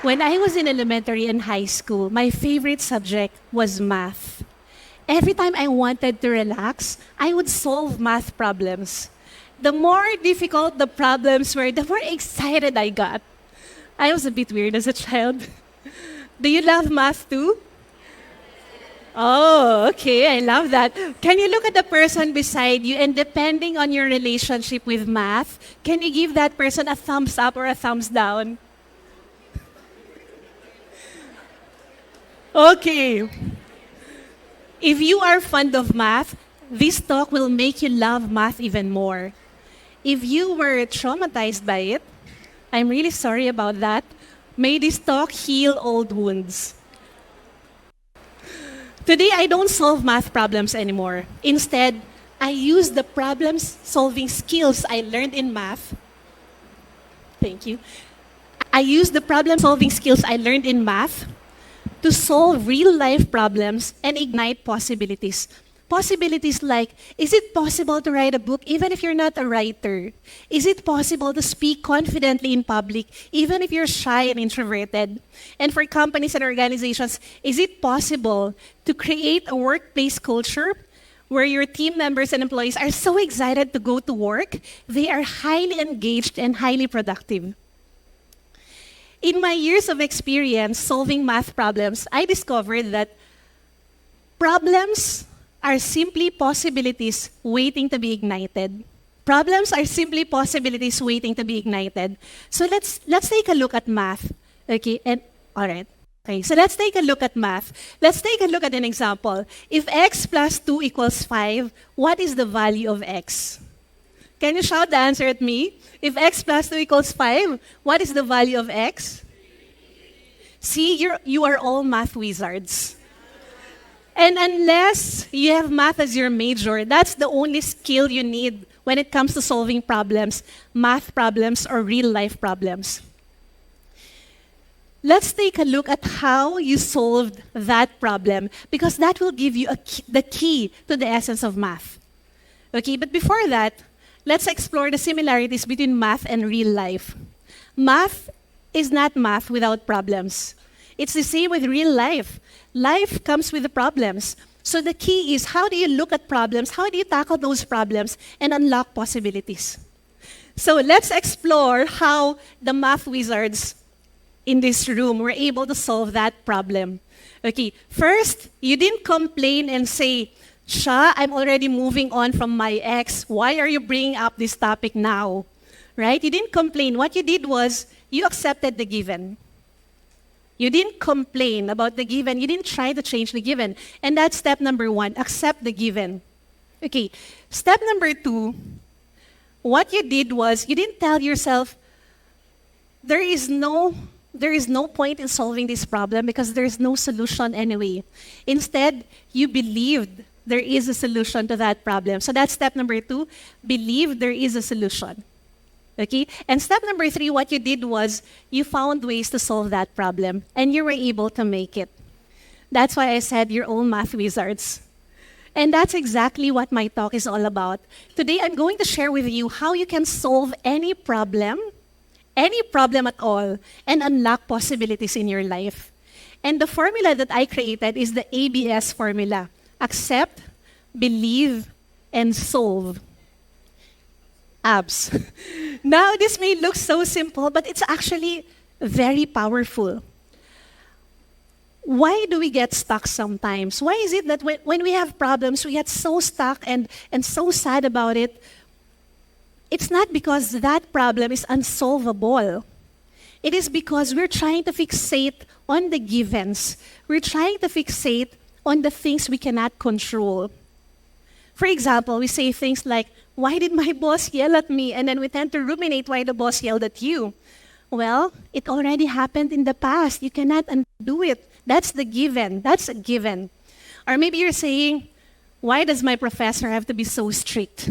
When I was in elementary and high school, my favorite subject was math. Every time I wanted to relax, I would solve math problems. The more difficult the problems were, the more excited I got. I was a bit weird as a child. Do you love math too? Oh, okay. I love that. Can you look at the person beside you and depending on your relationship with math, can you give that person a thumbs up or a thumbs down? Okay. If you are fond of math, this talk will make you love math even more. If you were traumatized by it, I'm really sorry about that. May this talk heal old wounds. Today, I don't solve math problems anymore. Instead, I use the problem-solving skills I learned in math. Thank you. I use the problem-solving skills I learned in math to solve real-life problems and ignite possibilities. Possibilities like, is it possible to write a book even if you're not a writer? Is it possible to speak confidently in public even if you're shy and introverted? And for companies and organizations, is it possible to create a workplace culture where your team members and employees are so excited to go to work, they are highly engaged and highly productive? In my years of experience solving math problems, I discovered that problems are simply possibilities waiting to be ignited. Problems are simply possibilities waiting to be ignited. So let's take a look at math. Okay, and all right. Okay, so let's take a look at math. Let's take a look at an example. If x plus 2 equals 5, what is the value of x? Can you shout the answer at me? If x plus 2 equals 5, what is the value of x? See, you are all math wizards. And unless you have math as your major, that's the only skill you need when it comes to solving problems, math problems or real-life problems. Let's take a look at how you solved that problem, because that will give you the key to the essence of math. Okay, but before that, let's explore the similarities between math and real life. Math is not math without problems. It's the same with real life. Life comes with the problems. So the key is, how do you look at problems? How do you tackle those problems and unlock possibilities? So let's explore how the math wizards in this room were able to solve that problem. Okay, first, you didn't complain and say, Sha, I'm already moving on from my ex. Why are you bringing up this topic now? Right? You didn't complain. What you did was, you accepted the given. You didn't complain about the given. You didn't try to change the given. And that's step number 1, accept the given. Okay, step number 2, what you did was, you didn't tell yourself, there is no point in solving this problem because there is no solution anyway. Instead, you believed there is a solution to that problem. So that's step number 2, believe there is a solution. Okay? And step number 3, what you did was, you found ways to solve that problem, and you were able to make it. That's why I said you're all math wizards. And that's exactly what my talk is all about. Today, I'm going to share with you how you can solve any problem at all, and unlock possibilities in your life. And the formula that I created is the A.B.S formula. Accept, believe, and solve. A.B.S. Now, this may look so simple, but it's actually very powerful. Why do we get stuck sometimes? Why is it that when we have problems, we get so stuck and so sad about it? It's not because that problem is unsolvable. It is because we're trying to fixate on the givens. We're trying to fixate on the things we cannot control. For example, we say things like, why did my boss yell at me? And then we tend to ruminate why the boss yelled at you. Well, it already happened in the past. You cannot undo it. That's the given. That's a given. Or maybe you're saying, why does my professor have to be so strict?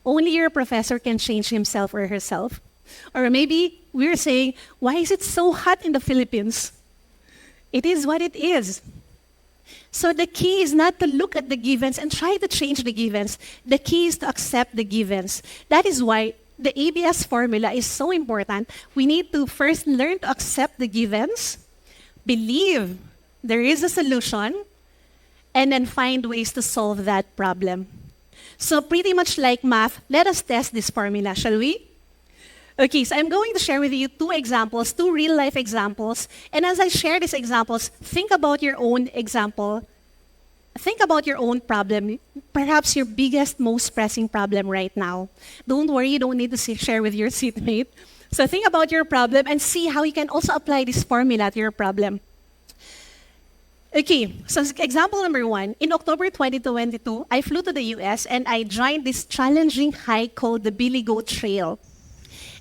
Only your professor can change himself or herself. Or maybe we're saying, why is it so hot in the Philippines? It is what it is. So the key is not to look at the givens and try to change the givens. The key is to accept the givens. That is why the ABS formula is so important. We need to first learn to accept the givens, believe there is a solution, and then find ways to solve that problem. So pretty much like math, let us test this formula, shall we? Okay, so I'm going to share with you two examples, two real-life examples. And as I share these examples, think about your own example. Think about your own problem, perhaps your biggest, most pressing problem right now. Don't worry, you don't need to share with your seatmate. So think about your problem and see how you can also apply this formula to your problem. Okay, so example number one. In October 2022, I flew to the US and I joined this challenging hike called the Billy Goat Trail.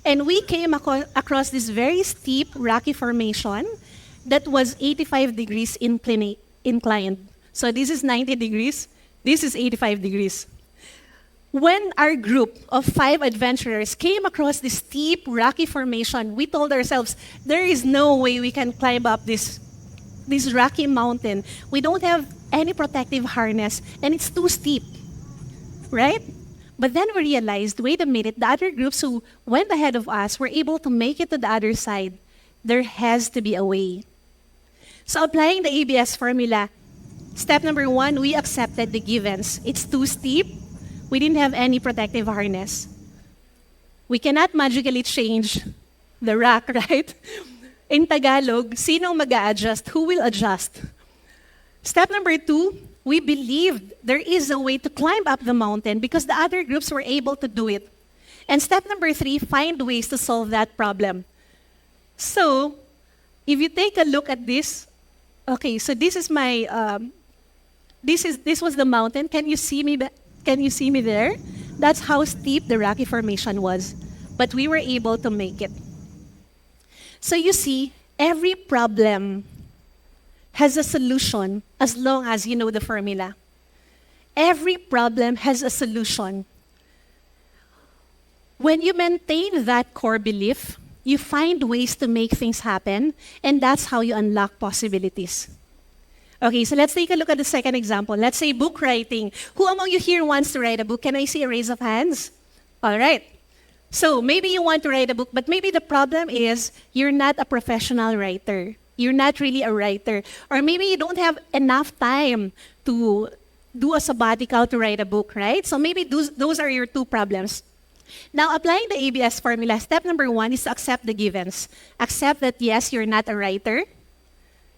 And we came across this very steep, rocky formation that was 85 degrees inclined. So this is 90 degrees, this is 85 degrees. When our group of 5 adventurers came across this steep, rocky formation, we told ourselves, there is no way we can climb up this rocky mountain. We don't have any protective harness, and it's too steep, right? But then we realized, wait a minute, the other groups who went ahead of us were able to make it to the other side. There has to be a way. So applying the ABS formula, step number one, we accepted the givens. It's too steep. We didn't have any protective harness. We cannot magically change the rock, right? In Tagalog, sinong mag-a-adjust? Who will adjust? Step number two, we believed there is a way to climb up the mountain because the other groups were able to do it. And step number three, find ways to solve that problem. So, if you take a look at this, okay, so this is my, this was the mountain. Can you see me? Can you see me there? That's how steep the rocky formation was. But we were able to make it. So you see, every problem has a solution as long as you know the formula. Every problem has a solution. When you maintain that core belief, you find ways to make things happen, and that's how you unlock possibilities. Okay, so let's take a look at the second example. Let's say book writing. Who among you here wants to write a book? Can I see a raise of hands? All right. So maybe you want to write a book, but maybe the problem is you're not a professional writer. You're not really a writer. Or maybe you don't have enough time to do a sabbatical to write a book, right? So maybe those are your two problems. Now, applying the ABS formula, step number one is to accept the givens. Accept that, yes, you're not a writer,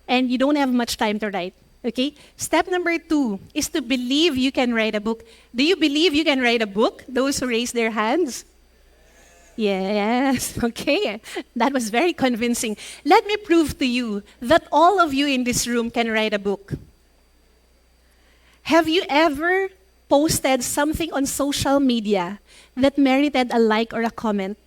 and you don't have much time to write. Okay? Step number two is to believe you can write a book. Do you believe you can write a book? Those who raise their hands? Yes, okay. That was very convincing. Let me prove to you that all of you in this room can write a book. Have you ever posted something on social media that merited a like or a comment?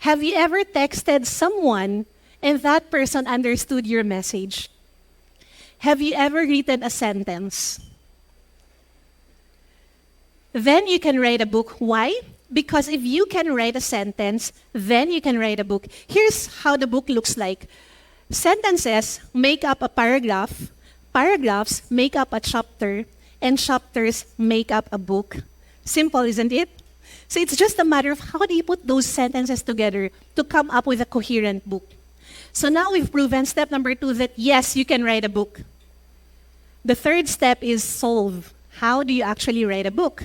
Have you ever texted someone and that person understood your message? Have you ever written a sentence? Then you can write a book. Why? Because if you can write a sentence, then you can write a book. Here's how the book looks like. Sentences make up a paragraph, paragraphs make up a chapter, and chapters make up a book. Simple, isn't it? So it's just a matter of how do you put those sentences together to come up with a coherent book. So now we've proven step number two that yes, you can write a book. The third step is solve. How do you actually write a book?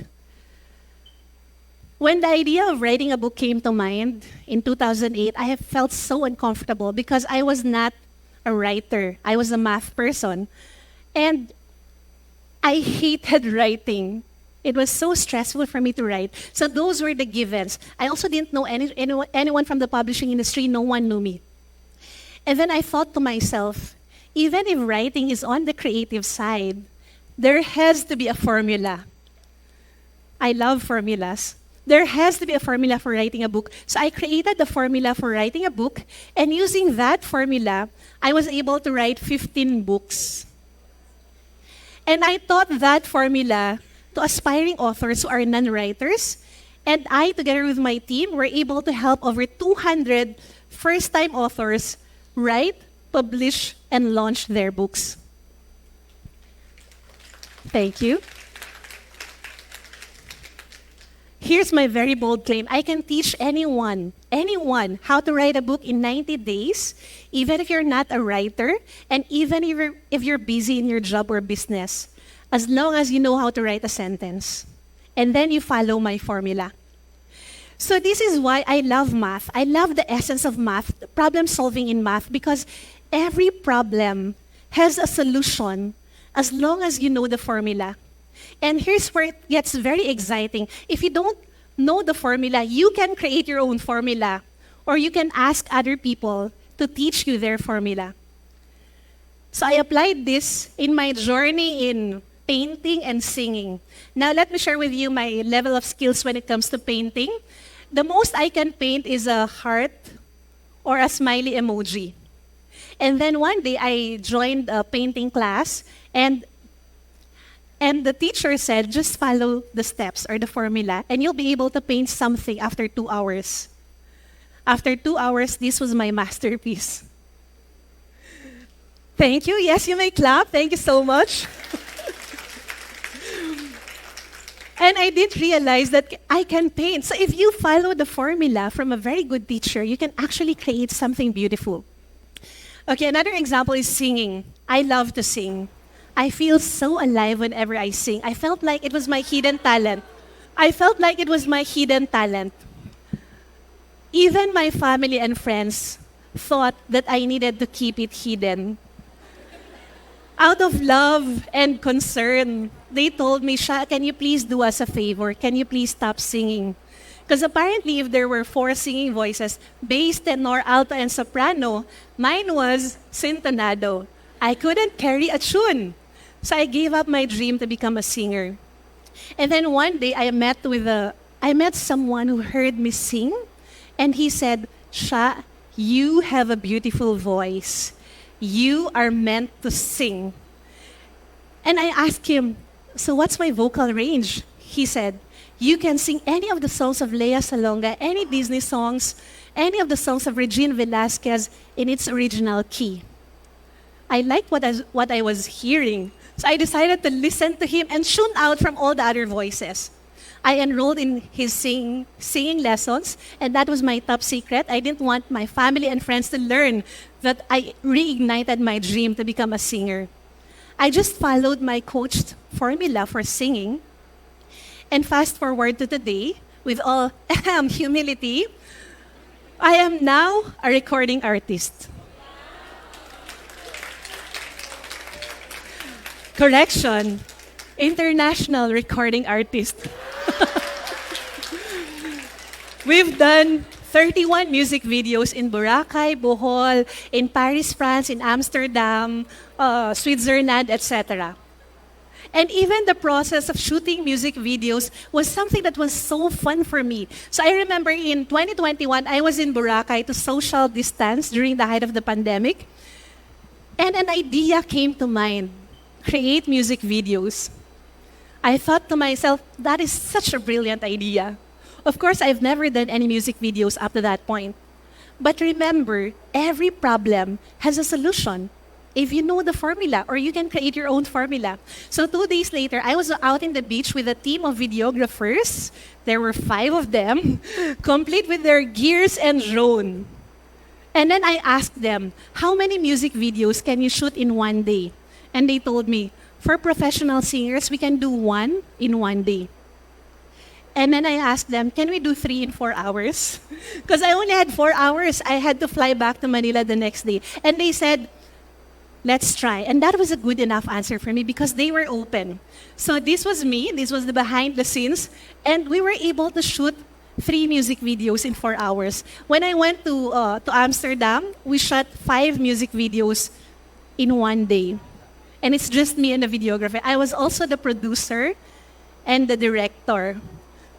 When the idea of writing a book came to mind in 2008, I have felt so uncomfortable because I was not a writer. I was a math person. And I hated writing. It was so stressful for me to write. So those were the givens. I also didn't know anyone from the publishing industry. No one knew me. And then I thought to myself, even if writing is on the creative side, there has to be a formula. I love formulas. There has to be a formula for writing a book. So I created the formula for writing a book, and using that formula, I was able to write 15 books. And I taught that formula to aspiring authors who are non-writers, and I, together with my team, were able to help over 200 first-time authors write, publish, and launch their books. Thank you. Here's my very bold claim. I can teach anyone, how to write a book in 90 days, even if you're not a writer, and even if you're busy in your job or business, as long as you know how to write a sentence. And then you follow my formula. So this is why I love math. I love the essence of math, problem solving in math, because every problem has a solution as long as you know the formula. And here's where it gets very exciting. If you don't know the formula, you can create your own formula, or you can ask other people to teach you their formula. So I applied this in my journey in painting and singing. Now let me share with you my level of skills when it comes to painting. The most I can paint is a heart or a smiley emoji. And then one day I joined a painting class, and the teacher said, just follow the steps or the formula, and you'll be able to paint something after 2 hours. After 2 hours, this was my masterpiece. Thank you. Yes, you may clap. Thank you so much. And I didn't realize that I can paint. So if you follow the formula from a very good teacher, you can actually create something beautiful. Okay, another example is singing. I love to sing. I feel so alive whenever I sing. I felt like it was my hidden talent. Even my family and friends thought that I needed to keep it hidden. Out of love and concern, they told me, Sha, can you please do us a favor? Can you please stop singing? Because apparently if there were 4 singing voices, bass, tenor, alto, and soprano, mine was sintonado. I couldn't carry a tune. So I gave up my dream to become a singer. And then one day I met someone who heard me sing, and he said, Sha, you have a beautiful voice. You are meant to sing. And I asked him, so what's my vocal range? He said, you can sing any of the songs of Lea Salonga, any Disney songs, any of the songs of Regine Velasquez in its original key. I liked what I was hearing, so I decided to listen to him and tune out from all the other voices. I enrolled in his singing lessons, and that was my top secret. I didn't want my family and friends to learn that I reignited my dream to become a singer. I just followed my coached formula for singing. And fast forward to today, with all humility, I am now a recording artist. Correction, international recording artist. We've done 31 music videos in Boracay, Bohol, in Paris, France, in Amsterdam, Switzerland, etc. And even the process of shooting music videos was something that was so fun for me. So I remember in 2021, I was in Boracay to social distance during the height of the pandemic. And an idea came to mind, create music videos. I thought to myself, that is such a brilliant idea. Of course, I've never done any music videos up to that point. But remember, every problem has a solution. If you know the formula, or you can create your own formula. So 2 days later, I was out in the beach with a team of videographers. There were 5 of them, complete with their gears and drone. And then I asked them, how many music videos can you shoot in one day? And they told me, for professional singers, we can do 1 in 1 day. And then I asked them, can we do 3 in 4 hours? Because I only had 4 hours. I had to fly back to Manila the next day. And they said, let's try. And that was a good enough answer for me because they were open. So this was me. This was the behind the scenes. And we were able to shoot 3 music videos in 4 hours. When I went to Amsterdam, we shot 5 music videos in 1 day. And it's just me and the videographer. I was also the producer and the director.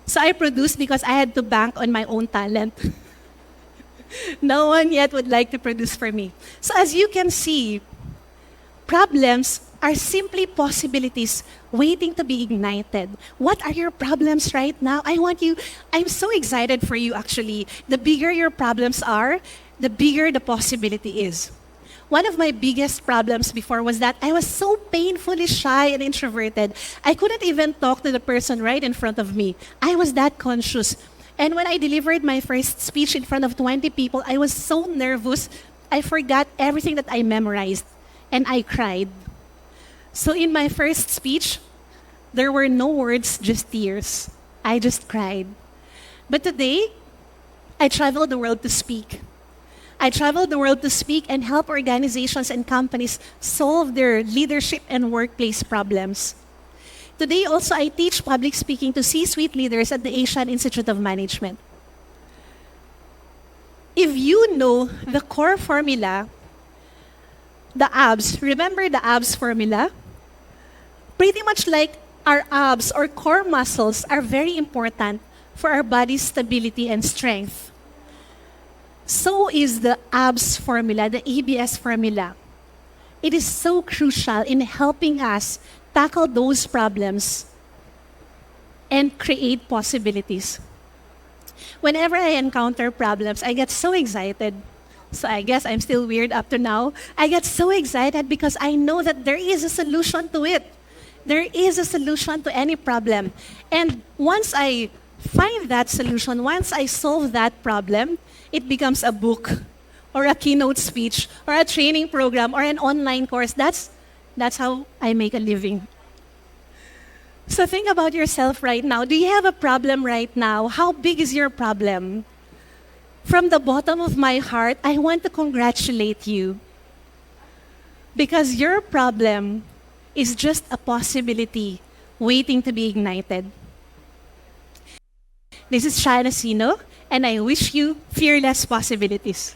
So I produced because I had to bank on my own talent. No one yet would like to produce for me. So as you can see, problems are simply possibilities waiting to be ignited. What are your problems right now? I'm so excited for you actually. The bigger your problems are, the bigger the possibility is. One of my biggest problems before was that I was so painfully shy and introverted. I couldn't even talk to the person right in front of me. I was that conscious. And when I delivered my first speech in front of 20 people, I was so nervous, I forgot everything that I memorized. And I cried. So in my first speech, there were no words, just tears. I just cried. But today, I traveled the world to speak. I traveled the world to speak and help organizations and companies solve their leadership and workplace problems. Today also, I teach public speaking to C-suite leaders at the Asian Institute of Management. If you know the core formula, the A.B.S, remember the A.B.S formula? Pretty much like our abs or core muscles are very important for our body's stability and strength. So is the A.B.S formula, the A.B.S formula. It is so crucial in helping us tackle those problems and create possibilities. Whenever I encounter problems, I get so excited. So I guess I'm still weird up to now. I get so excited because I know that there is a solution to it. There is a solution to any problem. And once I find that solution, once I solve that problem, it becomes a book or a keynote speech or a training program or an online course. That's how I make a living. So think about yourself right now. Do you have a problem right now? How big is your problem? From the bottom of my heart, I want to congratulate you because your problem is just a possibility waiting to be ignited. This is Sha Nacino, and I wish you fearless possibilities.